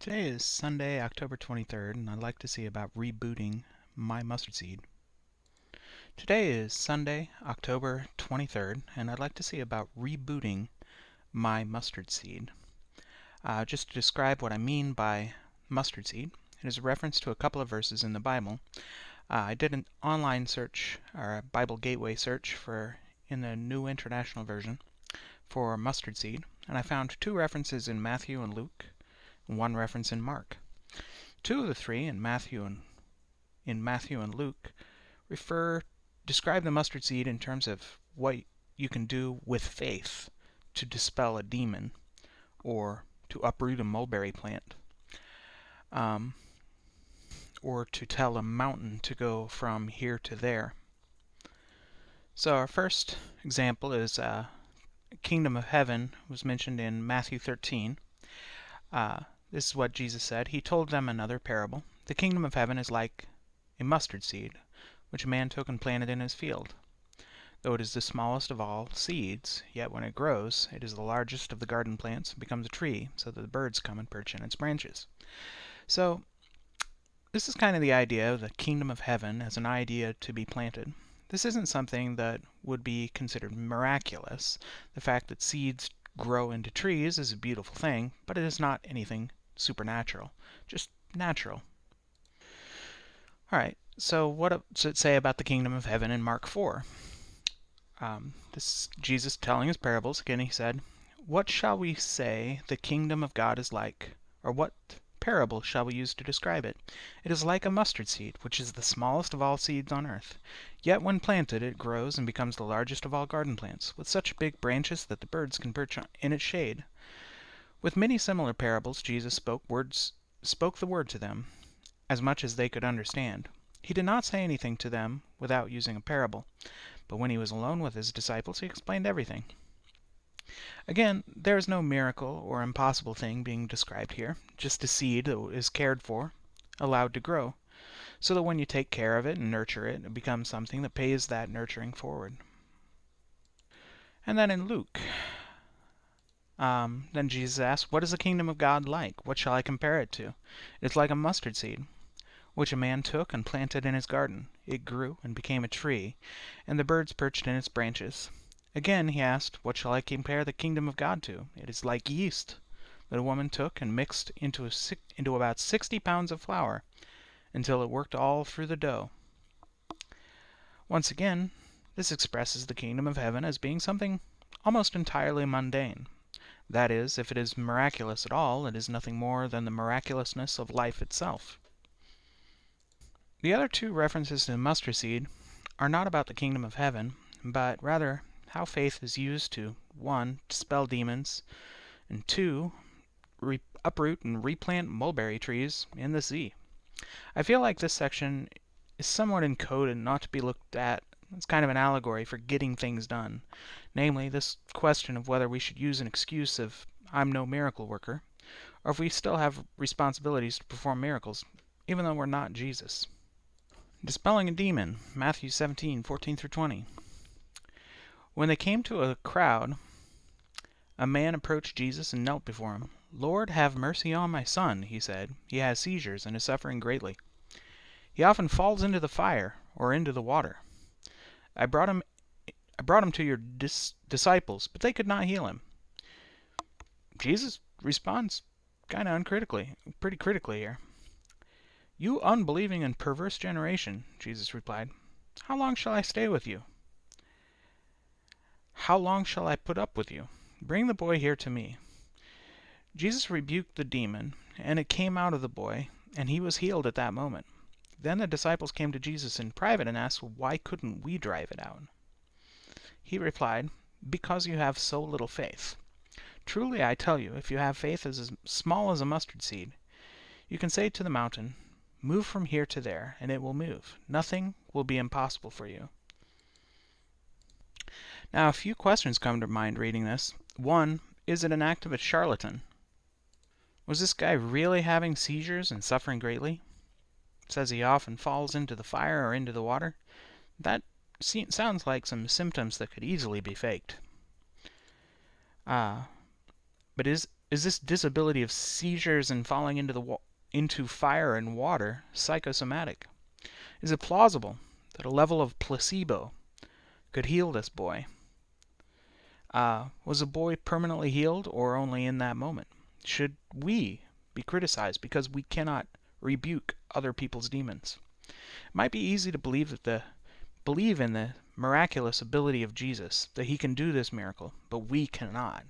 Today is Sunday, October 23rd, and I'd like to see about rebooting my mustard seed. Today is Sunday, October 23rd, and I'd like to see about rebooting my mustard seed. Just to describe what I mean by mustard seed, it is a reference to a couple of verses in the Bible. I did an online search, or a Bible Gateway search in the New International Version for mustard seed, and I found two references in Matthew and Luke, and one reference in Mark. Two of the three in Matthew and Luke describe the mustard seed in terms of what you can do with faith to dispel a demon or to uproot a mulberry plant, or to tell a mountain to go from here to there. So our first example is Kingdom of Heaven was mentioned in Matthew 13. This is what Jesus said. He told them another parable. The kingdom of heaven is like a mustard seed, which a man took and planted in his field. Though it is the smallest of all seeds, yet when it grows, it is the largest of the garden plants and becomes a tree, so that the birds come and perch in its branches. So, this is kind of the idea of the kingdom of heaven as an idea to be planted. This isn't something that would be considered miraculous. The fact that seeds grow into trees is a beautiful thing, but it is not anything supernatural, just natural. Alright, so what does it say about the kingdom of heaven in Mark 4? This is Jesus telling his parables. Again, he said, "What shall we say the kingdom of God is like? Or what parable shall we use to describe it? It is like a mustard seed, which is the smallest of all seeds on earth. Yet when planted, it grows and becomes the largest of all garden plants, with such big branches that the birds can perch in its shade." With many similar parables, Jesus spoke the word to them, as much as they could understand. He did not say anything to them without using a parable, but when he was alone with his disciples, he explained everything. Again, there is no miracle or impossible thing being described here, just a seed that is cared for, allowed to grow, so that when you take care of it and nurture it, it becomes something that pays that nurturing forward. And then in Luke, then Jesus asked, "What is the kingdom of God like? What shall I compare it to? It is like a mustard seed, which a man took and planted in his garden. It grew and became a tree, and the birds perched in its branches." Again he asked, "What shall I compare the kingdom of God to? It is like yeast that a woman took and mixed into about 60 pounds of flour until it worked all through the dough." Once again, this expresses the kingdom of heaven as being something almost entirely mundane. That is, if it is miraculous at all, it is nothing more than the miraculousness of life itself. The other two references to the mustard seed are not about the kingdom of heaven, but rather how faith is used to 1. Dispel demons, and 2. Uproot and replant mulberry trees in the sea. I feel like this section is somewhat encoded not to be looked at as kind of an allegory for getting things done. Namely, this question of whether we should use an excuse of "I'm no miracle worker," or if we still have responsibilities to perform miracles, even though we're not Jesus. Dispelling a demon, Matthew 17:14-20. When they came to a crowd, a man approached Jesus and knelt before him. "Lord, have mercy on my son," he said. "He has seizures and is suffering greatly. He often falls into the fire or into the water. I brought him to your disciples, but they could not heal him." Jesus responds kind of pretty critically here. "You unbelieving and perverse generation," Jesus replied, "how long shall I stay with you? How long shall I put up with you? Bring the boy here to me." Jesus rebuked the demon, and it came out of the boy, and he was healed at that moment. Then the disciples came to Jesus in private and asked, "Why couldn't we drive it out?" He replied, "Because you have so little faith. Truly I tell you, if you have faith as small as a mustard seed, you can say to the mountain, 'Move from here to there,' and it will move. Nothing will be impossible for you." Now, a few questions come to mind reading this. 1. Is it an act of a charlatan? Was this guy really having seizures and suffering greatly? It says he often falls into the fire or into the water. That sounds like some symptoms that could easily be faked. But Is this disability of seizures and falling into fire and water psychosomatic? Is it plausible that a level of placebo could heal this boy? Was the boy permanently healed or only in that moment? Should we be criticized because we cannot rebuke other people's demons? It might be easy to believe in the miraculous ability of Jesus, that he can do this miracle, but we cannot.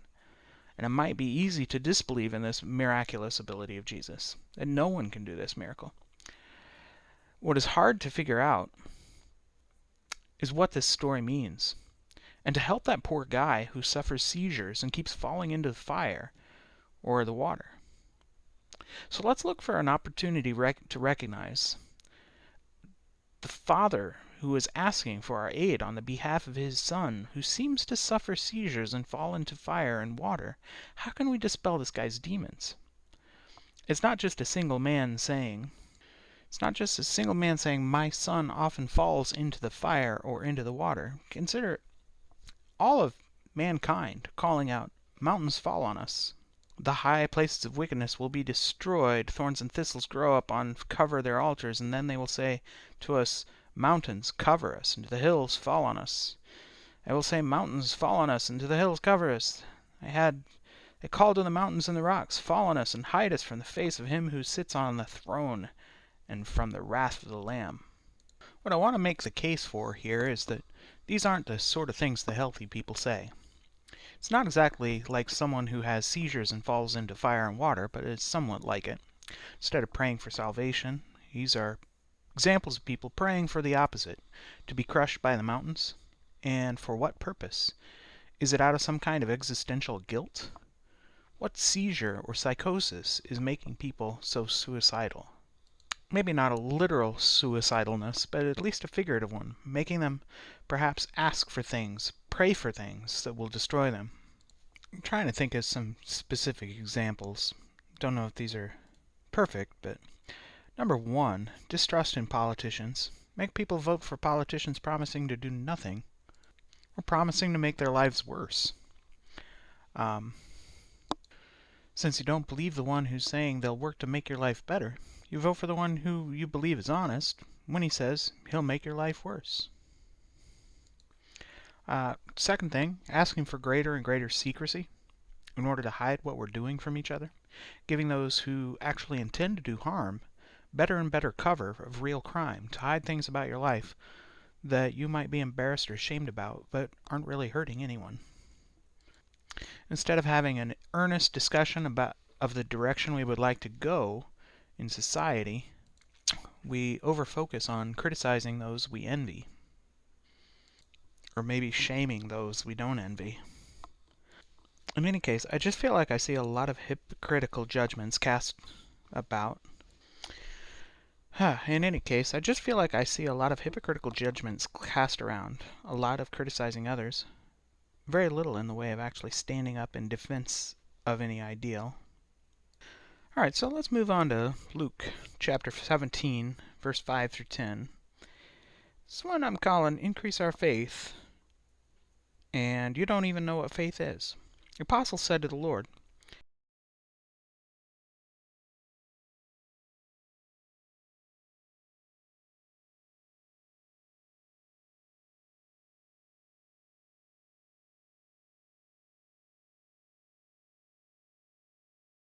And it might be easy to disbelieve in this miraculous ability of Jesus, that no one can do this miracle. What is hard to figure out is what this story means. And to help that poor guy who suffers seizures and keeps falling into the fire or the water. So let's look for an opportunity to recognize the Father who is asking for our aid on the behalf of his Son, who seems to suffer seizures and fall into fire and water. How can we dispel this guy's demons? It's not just a single man saying, my son often falls into the fire or into the water. Consider all of mankind calling out, mountains fall on us. The high places of wickedness will be destroyed. Thorns and thistles grow up cover their altars, and then they will say to us, mountains, cover us, and the hills fall on us. I will say, mountains, fall on us, and to the hills cover us. They called to the mountains and the rocks, fall on us, and hide us from the face of him who sits on the throne, and from the wrath of the Lamb. What I want to make the case for here is that these aren't the sort of things the healthy people say. It's not exactly like someone who has seizures and falls into fire and water, but it's somewhat like it. Instead of praying for salvation, these are examples of people praying for the opposite, to be crushed by the mountains. And for what purpose? Is it out of some kind of existential guilt? What seizure or psychosis is making people so suicidal? Maybe not a literal suicidalness, but at least a figurative one, making them perhaps ask for things, pray for things that will destroy them. I'm trying to think of some specific examples. Don't know if these are perfect, but number one, distrust in politicians. Make people vote for politicians promising to do nothing, or promising to make their lives worse. Since you don't believe the one who's saying they'll work to make your life better, you vote for the one who you believe is honest when he says he'll make your life worse. Second thing, asking for greater and greater secrecy in order to hide what we're doing from each other, giving those who actually intend to do harm better and better cover of real crime, to hide things about your life that you might be embarrassed or ashamed about, but aren't really hurting anyone. Instead of having an earnest discussion of the direction we would like to go in society, we overfocus on criticizing those we envy, or maybe shaming those we don't envy. In any case, I just feel like I see a lot of hypocritical judgments cast around, a lot of criticizing others, very little in the way of actually standing up in defense of any ideal. Alright, so let's move on to Luke chapter 17, verse 5 through 10. This one I'm calling Increase Our Faith, and you don't even know what faith is. The apostles said to the Lord,